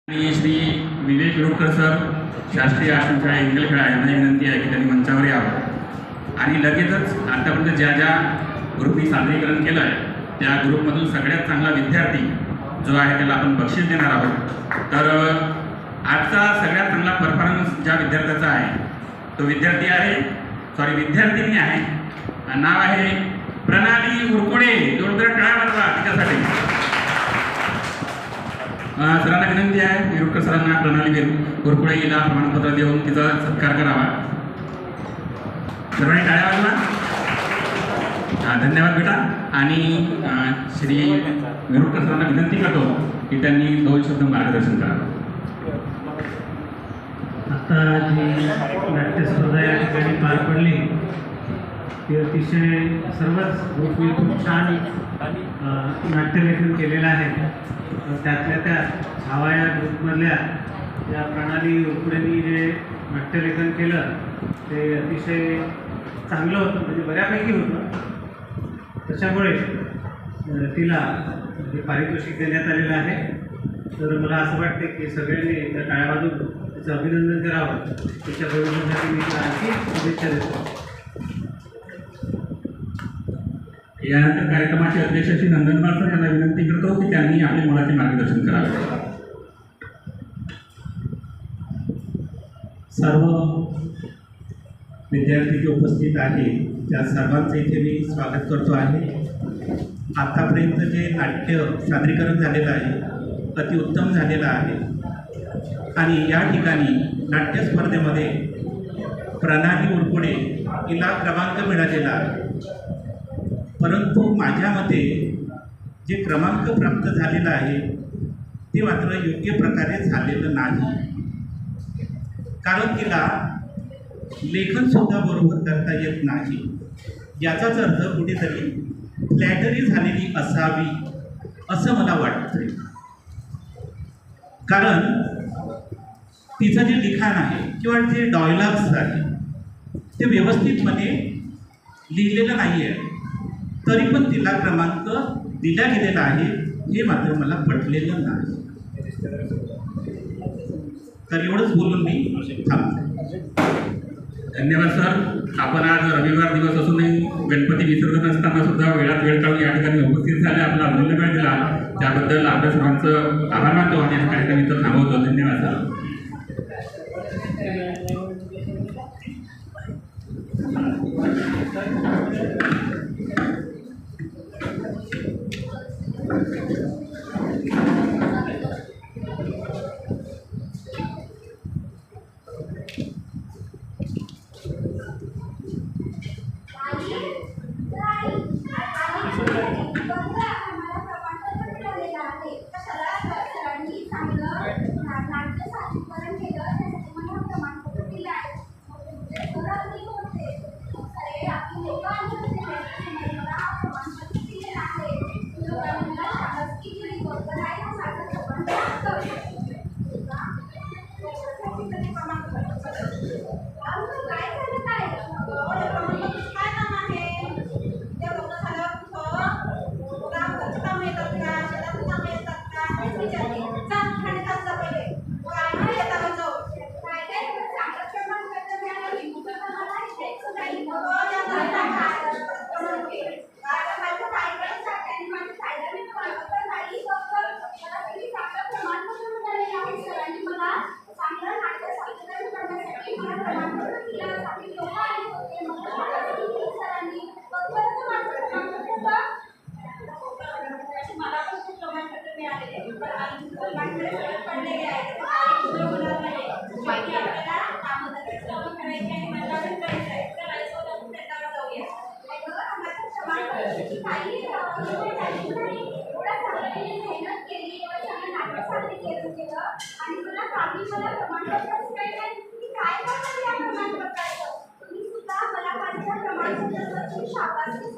आणि श्री विवेक विरोडकर सर शास्त्रीय आश्रमशाळा इंगलखेडा यांना विनंती आहे की त्यांनी मंचावर यावं आणि लगेचच आतापर्यंत ज्या ज्या ग्रुपनी सादरीकरण केलं आहे त्या ग्रुपमधून सगळ्यात चांगला विद्यार्थी जो आहे त्याला आपण बक्षीस देणार आहोत। तर आजचा सगळ्यात चांगला परफॉर्मन्स ज्या विद्यार्थ्याचा आहे तो विद्यार्थिनी आहे, नाव आहे प्रणाली उरकुडे। जोरदार टाळ्या वाजवा तिच्यासाठी। सरांना विनंती आहे विरोडकर सरांना प्रणाली उरकुडे हिला प्रमाणपत्र देऊन तिचा सत्कार करावा। सर्वांनी टाळ्या वाजवा। धन्यवाद बेटा। आणि श्री विरोडकर सरांना विनंती करतो की त्यांनी 2 शब्द मार्गदर्शन करावं। आता जी नाट्यस्पर्धा या ठिकाणी पार पडली ती अतिशय सर्वच ग्रुपने खूप छान नाट्यलेखन केलेलं आहे। त्यातल्या त्यात छावा या ग्रुपमधल्या या प्रणाली उरकुडेंनी जे नाट्यलेखन केलं ते अतिशय चांगलं होतं, म्हणजे बऱ्यापैकी होतं। त्याच्यामुळे तिला हे पारितोषिक देण्यात आलेलं आहे। तर मला असं वाटतं की सगळ्यांनी त्या टाळ्या वाजवून तिचं अभिनंदन करावं। तिच्या भविष्यासाठी मी तिला आणखी शुभेच्छा देतो। यानंतर कार्यक्रमाचे अध्यक्ष श्री नंदनबार सर यांना विनंती करतो की त्यांनी आपले मुलाचे मार्गदर्शन करावे। सर्व विद्यार्थी जे उपस्थित आहेत त्या सर्वांचं इथे मी स्वागत करतो आहे। आतापर्यंत जे नाट्य सादरीकरण झालेलं आहे अतिउत्तम झालेलं आहे आणि या ठिकाणी नाट्य स्पर्धेमध्ये प्रणाली उरकुडे हिला क्रमांक मिळालेला आहे। परंतु माझ्या मते जे क्रमांक प्राप्त झालेलं आहे ते मात्र योग्य प्रकारे झालेलं नाही, कारण तिला लेखनसुद्धा बरोबर करता येत नाही। याचाच अर्थ कुठेतरी फ्लॅटरी झालेली असावी असं मला वाटतंय, कारण तिचं जे लिखाण आहे किंवा जे डायलॉग्स आहे ते व्यवस्थितपणे लिहिलेलं नाही आहे, तरी पण तिला क्रमांक दिला गेलेला आहे हे मात्र मला पटलेलं नाही। तर एवढंच बोलून मी थांबतो। धन्यवाद सर। आपण आज रविवार दिवस असूनही गणपती विसर्जन असताना सुद्धा वेळात वेळ काढून या ठिकाणी उपस्थित झाले, आपला अमूल्य वेळ दिला त्याबद्दल आपल्या सर्वांचं आभार मानतो आणि या कार्यक्रम इथं थांबवतो। धन्यवाद सर। शाबासकी